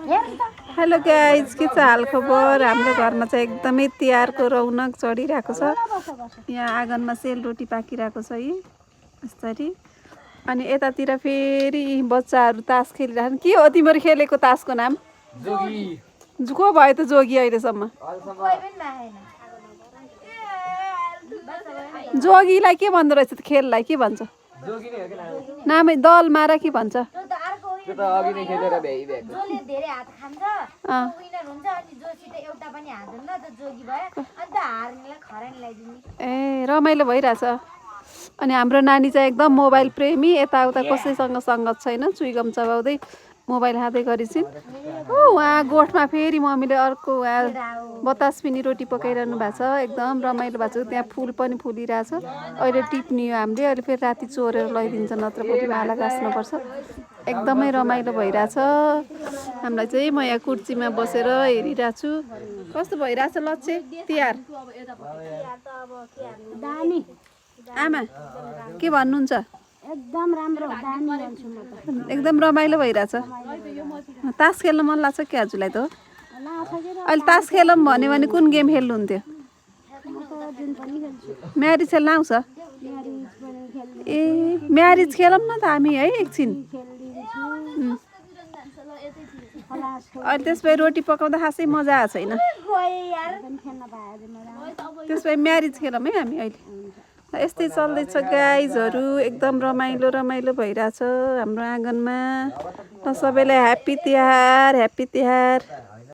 Hello guys, के छ हाल खबर? हाम्रो घरमा चाहिँ एकदमै तिहारको रौनक चढिरहेको छ। यहाँ आँगनमा सेलरोटी पाकिरहेको छ है यसरी। अनि यतातिर फेरि बच्चाहरू तास खेलिरहेछन्। के हो तिम्रो खेलेको तासको नाम? जोगी। को भयो त जोगी अहिलेसम्म? जोगीलाई के भन्दो रहेछ त? खेललाई के भन्छ? जोगी नै हो के नामै दल मारा के भन्छ? त्यो त अघि नै खेलेर भ्याइभ्याएको। जसले धेरै हात खान्छ त्यो विनर हुन्छ अनि जोसित एउटा पनि हात हुन्न त जोगी भयो अनि त हार्नेलाई खरानी ल्याइदिने। ए रमाइलो भइरहेछ। अनि हाम्रो नानी चाहिँ एकदम मोबाइल प्रेमी, यताउता कसैसँग सङ्गत छैन, चुइगम चबाउँदै मोबाइल हातै गरिसिन्। उहाँ गोठमा फेरि मम्मीले अर्को बतास पनि रोटी पकाइरहनु भएको छ। एकदम रमाइलो भएको छ। त्यहाँ फुल पनि फुलिरहेछ। अहिले टिप्ने हो हामीले, अहिले फेरि राति चोरेर लैदिन्छ, नत्र माला गाँच्नुपर्छ। एकदमै रमाइलो भइरहेछ। हामीलाई चाहिँ म यहाँ कुर्सीमा बसेर हेरिरहेको छु। कस्तो भइरहेछ लक्ष्य तिहार? आमा के भन्नुहुन्छ? एकदम राम्रो दामी भन्छु म त। एकदम रमाइलो भइरहेछ। तास खेल्न मन लाग्छ कि हजुरलाई त? अहिले तास खेलौँ भन्यो भने कुन गेम खेल्नुहुन्थ्यो? म्यारिज खेल्न आउँछ? ए म्यारिज खेलौँ न त हामी है एकछिन। अहिले त्यसपछि रोटी पकाउँदा खासै मजा आएको छैन। त्यसपछि म्यारिज खेलौँ है हामी अहिले। यस्तै चल्दैछ गाइजहरू। एकदम रमाइलो रमाइलो भइरहेछ हाम्रो आँगनमा। सबैलाई ह्याप्पी तिहार, ह्याप्पी तिहार।